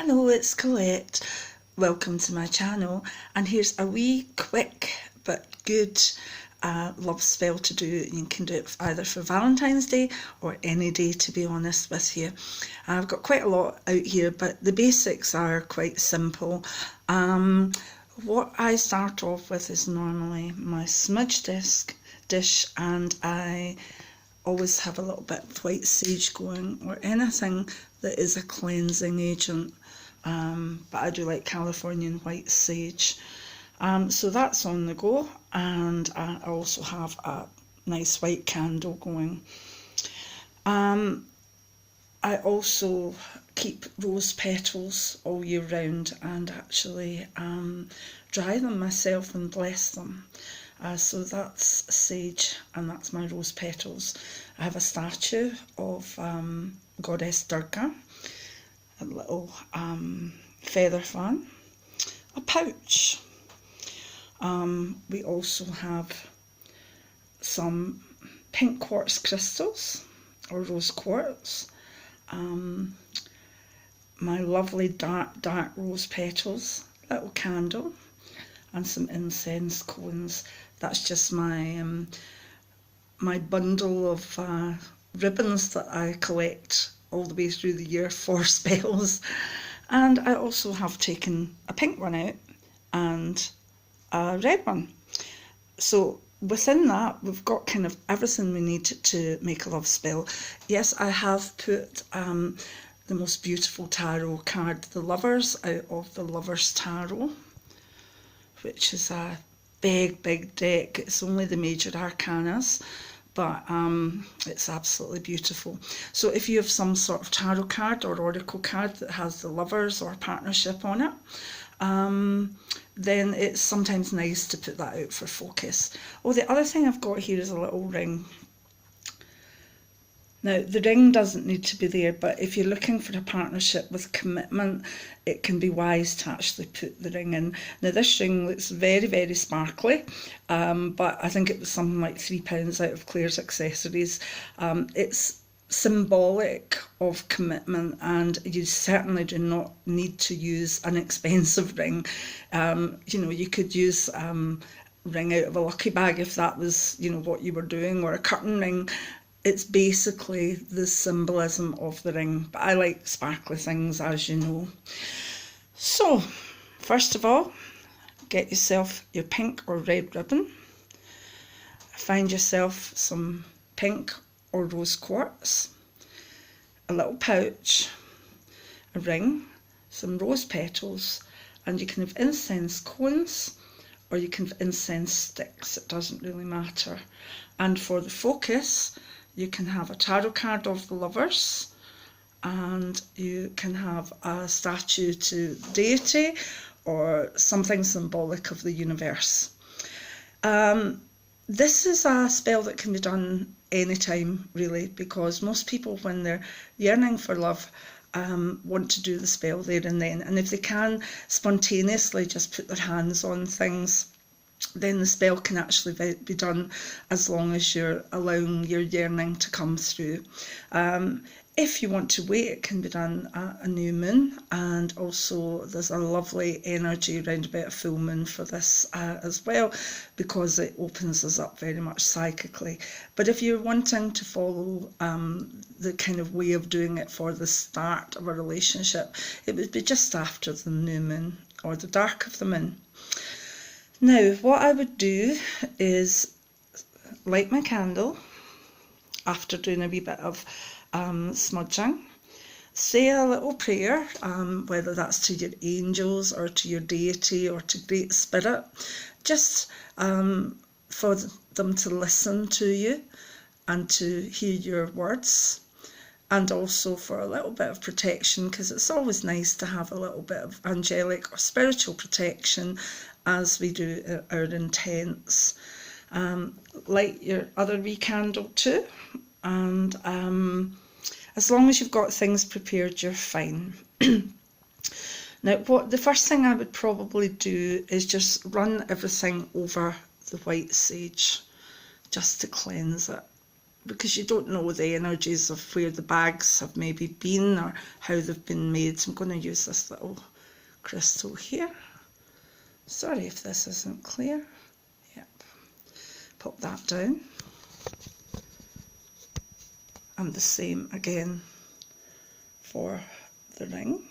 Hello, it's Colette. Welcome to my channel, and here's a wee quick but good love spell to do. You can do it either for Valentine's Day or any day, to be honest with you. I've got quite a lot out here, but the basics are quite simple. What I start off with is normally my smudge dish, and I always have a little bit of white sage going, or anything that is a cleansing agent, but I do like Californian white sage. So that's on the go, and I also have a nice white candle going. I also keep rose petals all year round, and actually dry them myself and bless them. So that's sage, and that's my rose petals. I have a statue of Goddess Durga, a little feather fan, a pouch. We also have some pink quartz crystals, or rose quartz, my lovely dark rose petals, little candle, and some incense cones. That's just my my bundle of ribbons that I collect all the way through the year for spells. And I also have taken a pink one out and a red one. So within that, we've got kind of everything we need to make a love spell. Yes, I have put the most beautiful tarot card, the Lovers, out of the Lovers Tarot, which is a big deck. It's only the major arcanas, but it's absolutely beautiful. So if you have some sort of tarot card or oracle card that has the lovers or partnership on it, then it's sometimes nice to put that out for focus. Oh, the other thing I've got here is a little ring. Now, the ring doesn't need to be there, but if you're looking for a partnership with commitment, it can be wise to actually put the ring in. Now, this ring looks very sparkly, but I think it was something like £3 out of Claire's Accessories. It's symbolic of commitment, and you certainly do not need to use an expensive ring. You know, you could use ring out of a lucky bag if that was, you know, what you were doing, or a curtain ring. It's basically the symbolism of the ring, but I like sparkly things, as you know. So, first of all, get yourself your pink or red ribbon. Find yourself some pink or rose quartz, a little pouch, a ring, some rose petals, and you can have incense cones or you can have incense sticks. It doesn't really matter. And for the focus, you can have a tarot card of the lovers, and you can have a statue to deity or something symbolic of the universe. This is a spell that can be done anytime, really, because most people, when they're yearning for love, want to do the spell there and then. And if they can spontaneously just put their hands on things, then the spell can actually be done as long as you're allowing your yearning to come through. If you want to wait, it can be done at a new moon, and also there's a lovely energy around about a full moon for this as well, because it opens us up very much psychically. But if you're wanting to follow the kind of way of doing it for the start of a relationship, it would be just after the new moon or the dark of the moon. Now, what I would do is light my candle after doing a wee bit of smudging, say a little prayer, whether that's to your angels or to your deity or to Great Spirit, just for them to listen to you and to hear your words, and also for a little bit of protection, because it's always nice to have a little bit of angelic or spiritual protection as we do our intents. Light your other wee candle too, and as long as you've got things prepared, you're fine. Now, the first thing I would probably do is just run everything over the white sage, just to cleanse it. because you don't know the energies of where the bags have maybe been or how they've been made. So I'm going to use this little crystal here. Sorry if this isn't clear. Yep. Pop that down. And the same again for the ring.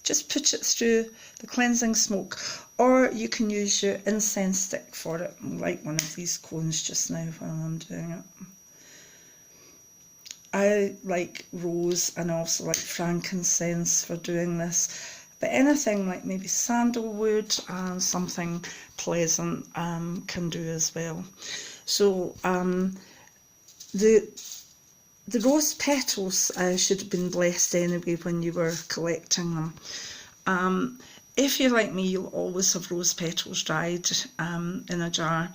Just put it through the cleansing smoke, or you can use your incense stick for it. I like one of these cones just now while I'm doing it. I like rose and also like frankincense for doing this, but anything like maybe sandalwood and something pleasant can do as well. So the rose petals should have been blessed anyway when you were collecting them. If you're like me, you'll always have rose petals dried in a jar.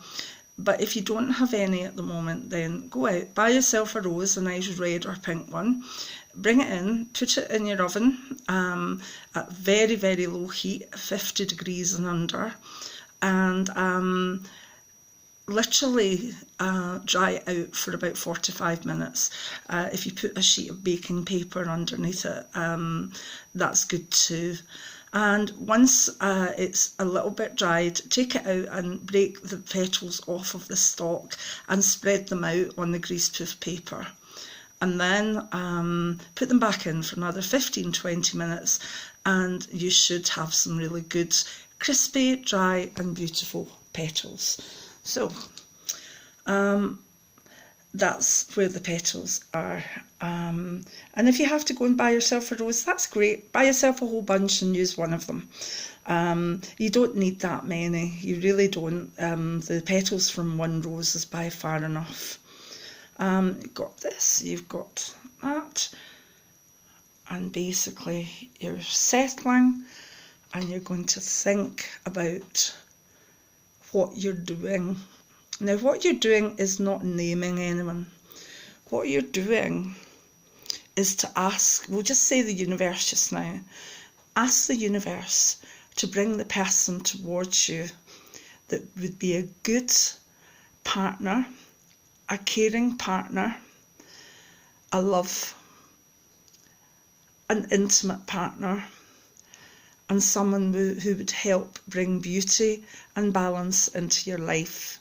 But if you don't have any at the moment, then go out, buy yourself a rose, a nice red or pink one, bring it in, put it in your oven at very, very low heat, 50 degrees and under, and literally dry it out for about 45 minutes. If you put a sheet of baking paper underneath it, that's good too. And once it's a little bit dried, take it out and break the petals off of the stalk and spread them out on the greaseproof paper. And then put them back in for another 15-20 minutes, and you should have some really good, crispy, dry and beautiful petals. So that's where the petals are. And if you have to go and buy yourself a rose, that's great. Buy yourself a whole bunch and use one of them. You don't need that many. You really don't. The petals from one rose is by far enough. You've got this, you've got that. And basically you're settling and you're going to think about what you're doing. Now, what you're doing is not naming anyone. What you're doing is to ask, we'll just say the universe just now, ask the universe to bring the person towards you that would be a good partner, a caring partner, a love, an intimate partner, and someone who would help bring beauty and balance into your life.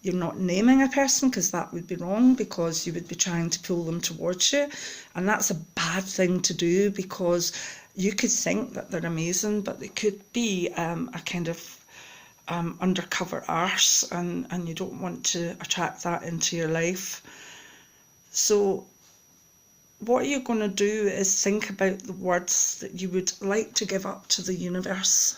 You're not naming a person because that would be wrong, because you would be trying to pull them towards you, and that's a bad thing to do, because you could think that they're amazing, but they could be a kind of undercover arse, and you don't want to attract that into your life. So what you're going to do is think about the words that you would like to give up to the universe.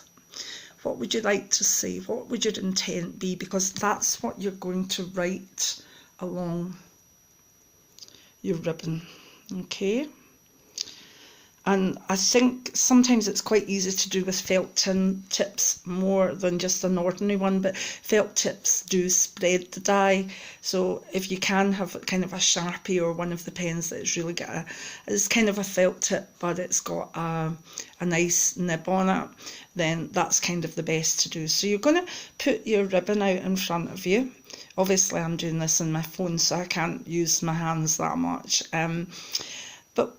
What would you like to say? What would your intent be? Because that's what you're going to write along your ribbon, okay? And I think sometimes it's quite easy to do with felt tin tips more than just an ordinary one, but felt tips do spread the dye. So if you can have kind of a Sharpie or one of the pens that's really got it's kind of a felt tip, but it's got a nice nib on it, then that's kind of the best to do. So you're going to put your ribbon out in front of you. Obviously I'm doing this on my phone, so I can't use my hands that much. But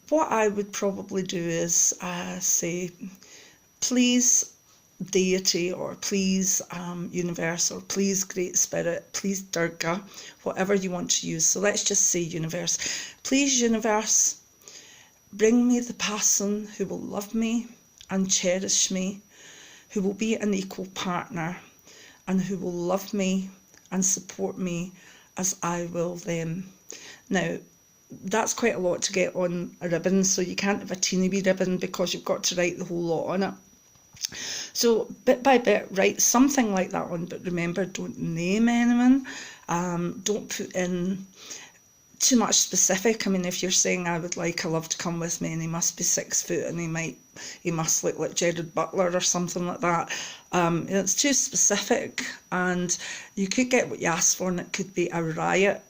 what I would probably do is say, please deity, or please universe, or please great spirit, please Durga, whatever you want to use. So let's just say universe. Please universe, bring me the person who will love me and cherish me, who will be an equal partner, and who will love me and support me as I will them. Now, that's quite a lot to get on a ribbon, so you can't have a teeny wee ribbon because you've got to write the whole lot on it. So bit by bit, write something like that on, but remember, don't name anyone. Don't put in too much specific. I mean, if you're saying I would like a love to come with me and he must be 6 foot and he must look like Gerard Butler or something like that, it's too specific and you could get what you ask for and it could be a riot.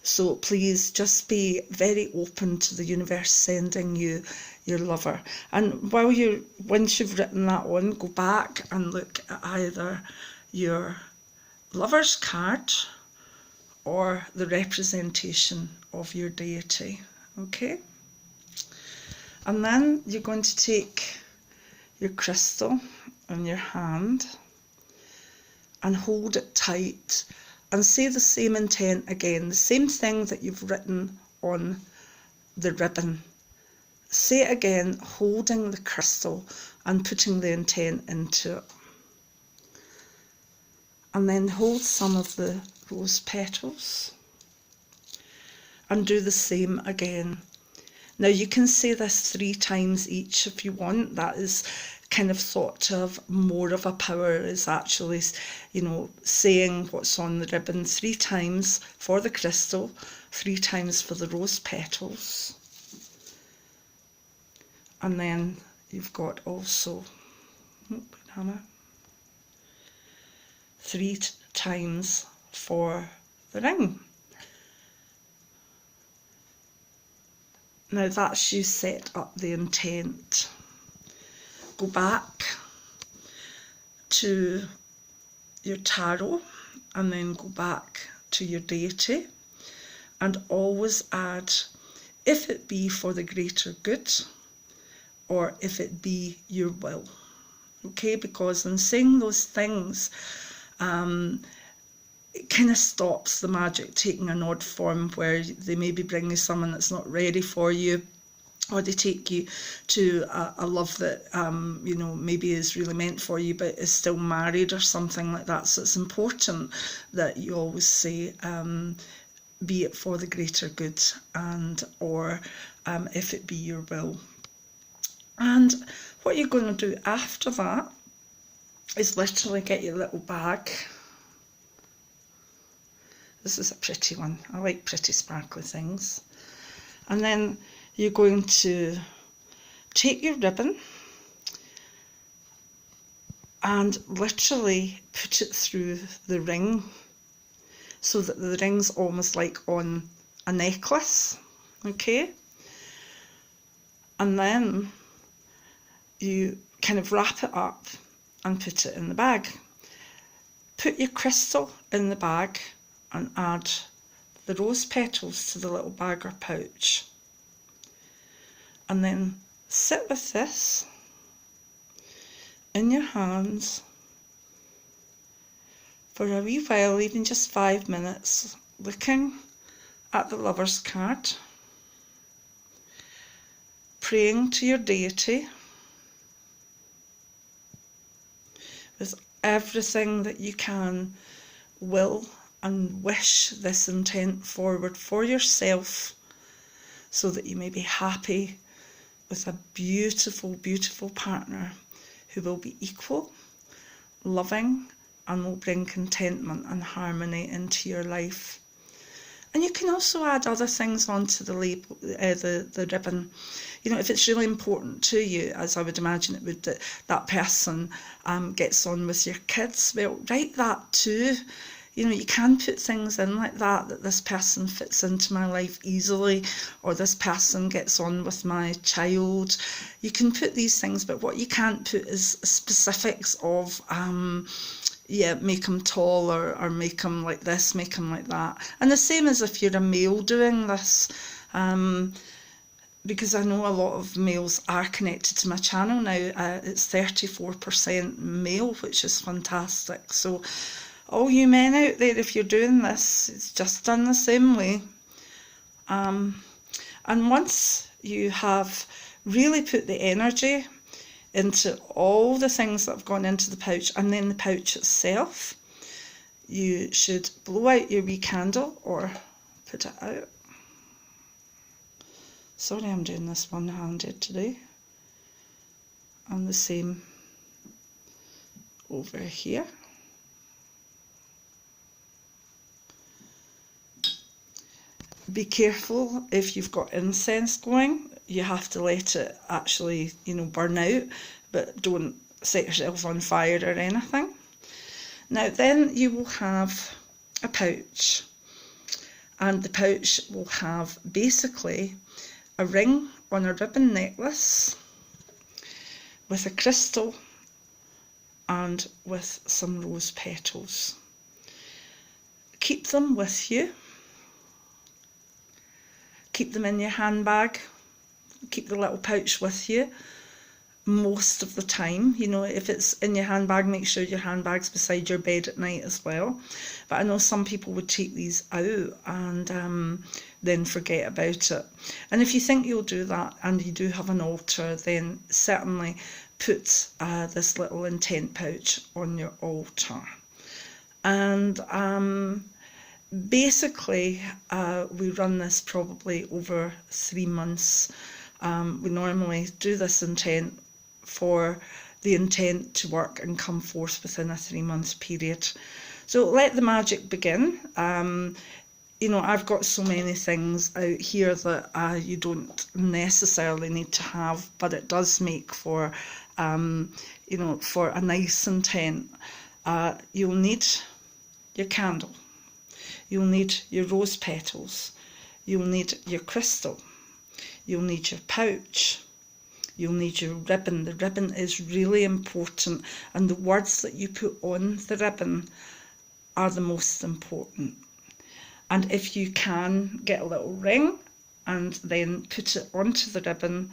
So please just be very open to the universe sending you your lover. And once you've written that on, go back and look at either your lover's card or the representation of your deity. Okay? And then you're going to take your crystal in your hand and hold it tight and say the same intent again, the same thing that you've written on the ribbon. Say it again, holding the crystal and putting the intent into it. And then hold some of the rose petals and do the same again. Now you can say this 3 times each if you want. That is kind of thought to have more of a power, is actually, you know, saying what's on the ribbon 3 times for the crystal, 3 times for the rose petals. And then you've got also 3 times for the ring. Now that's you set up the intent. Go back to your tarot and then go back to your deity and always add, if it be for the greater good or if it be your will. Okay, because in saying those things, it kind of stops the magic taking an odd form where they maybe bring you someone that's not ready for you, or they take you to a love that, you know, maybe is really meant for you but is still married or something like that. So it's important that you always say, be it for the greater good and or if it be your will. And what you're going to do after that is literally get your little bag. This is a pretty one. I like pretty sparkly things. And then you're going to take your ribbon and literally put it through the ring so that the ring's almost like on a necklace. Okay? And then you kind of wrap it up and put it in the bag. Put your crystal in the bag and add the rose petals to the little bag or pouch. And then sit with this in your hands for a wee while, even just 5 minutes, looking at the Lover's card, praying to your deity with everything that you can will and wish this intent forward for yourself so that you may be happy with a beautiful, beautiful partner who will be equal, loving, and will bring contentment and harmony into your life. And you can also add other things onto the label, the ribbon. You know, if it's really important to you, as I would imagine it would, that that person gets on with your kids, well, write that too. You know, you can put things in like that this person fits into my life easily, or this person gets on with my child. You can put these things, but what you can't put is specifics of, make them tall or make them like this, make them like that. And the same as if you're a male doing this, because I know a lot of males are connected to my channel now. It's 34% male, which is fantastic. So all you men out there, if you're doing this, it's just done the same way. And once you have really put the energy into all the things that have gone into the pouch and then the pouch itself, you should blow out your wee candle or put it out. Sorry, I'm doing this one-handed today. And the same over here. Be careful if you've got incense going. You have to let it actually, burn out, but don't set yourself on fire or anything. Now then you will have a pouch, and the pouch will have basically a ring on a ribbon necklace with a crystal and with some rose petals. keep them with you. Keep them in your handbag. Keep the little pouch with you most of the time. You know, if it's in your handbag, make sure your handbag's beside your bed at night as well. But I know some people would take these out and then forget about it. And if you think you'll do that and you do have an altar, then certainly put this little intent pouch on your altar. And basically we run this probably over 3 months. We normally do this intent for the intent to work and come forth within a 3-month period. So let the magic begin. You know, I've got so many things out here that you don't necessarily need to have, but it does make for, you know, for a nice intent. You'll need your candle. You'll need your rose petals. You'll need your crystal. You'll need your pouch. You'll need your ribbon. The ribbon is really important, and the words that you put on the ribbon are the most important. And if you can, get a little ring and then put it onto the ribbon.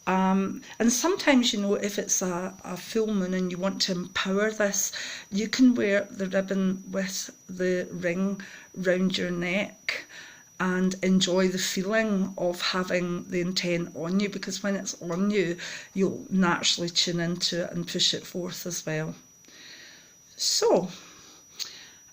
And sometimes, you know, if it's a full moon and you want to empower this, you can wear the ribbon with the ring round your neck and enjoy the feeling of having the intent on you, because when it's on you, you'll naturally tune into it and push it forth as well. So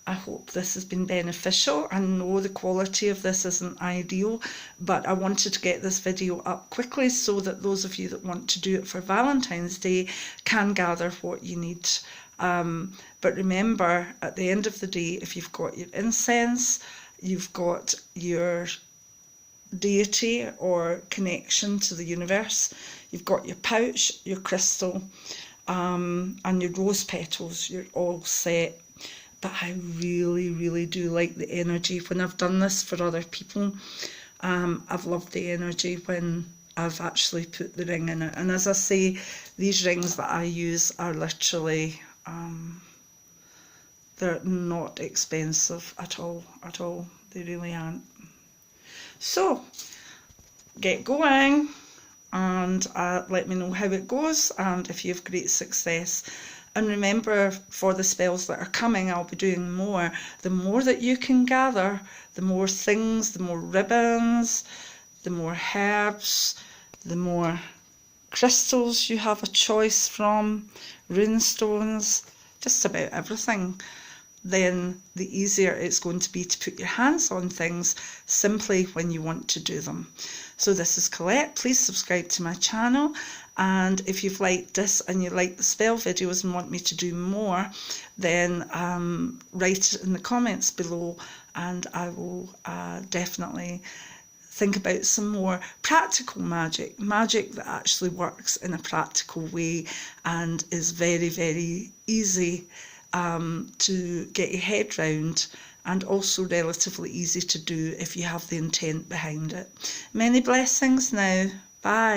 I hope this has been beneficial. I know the quality of this isn't ideal, but I wanted to get this video up quickly so that those of you that want to do it for Valentine's Day can gather what you need. But remember, at the end of the day, if you've got your incense, you've got your deity or connection to the universe, you've got your pouch, your crystal, and your rose petals, you're all set. But I really, really do like the energy. When I've done this for other people, I've loved the energy when I've actually put the ring in it. And as I say, these rings that I use are literally, they're not expensive at all, They really aren't. So, get going and let me know how it goes and if you have great success. And remember, for the spells that are coming, I'll be doing more. The more that you can gather, the more things, the more ribbons, the more herbs, the more crystals you have a choice from, rune stones, just about everything, then the easier it's going to be to put your hands on things simply when you want to do them. So this is Colette. Please subscribe to my channel, and if you've liked this and you like the spell videos and want me to do more, then write it in the comments below and I will definitely think about some more practical magic that actually works in a practical way and is very, very easy to get your head round, and also relatively easy to do if you have the intent behind it. Many blessings now. Bye.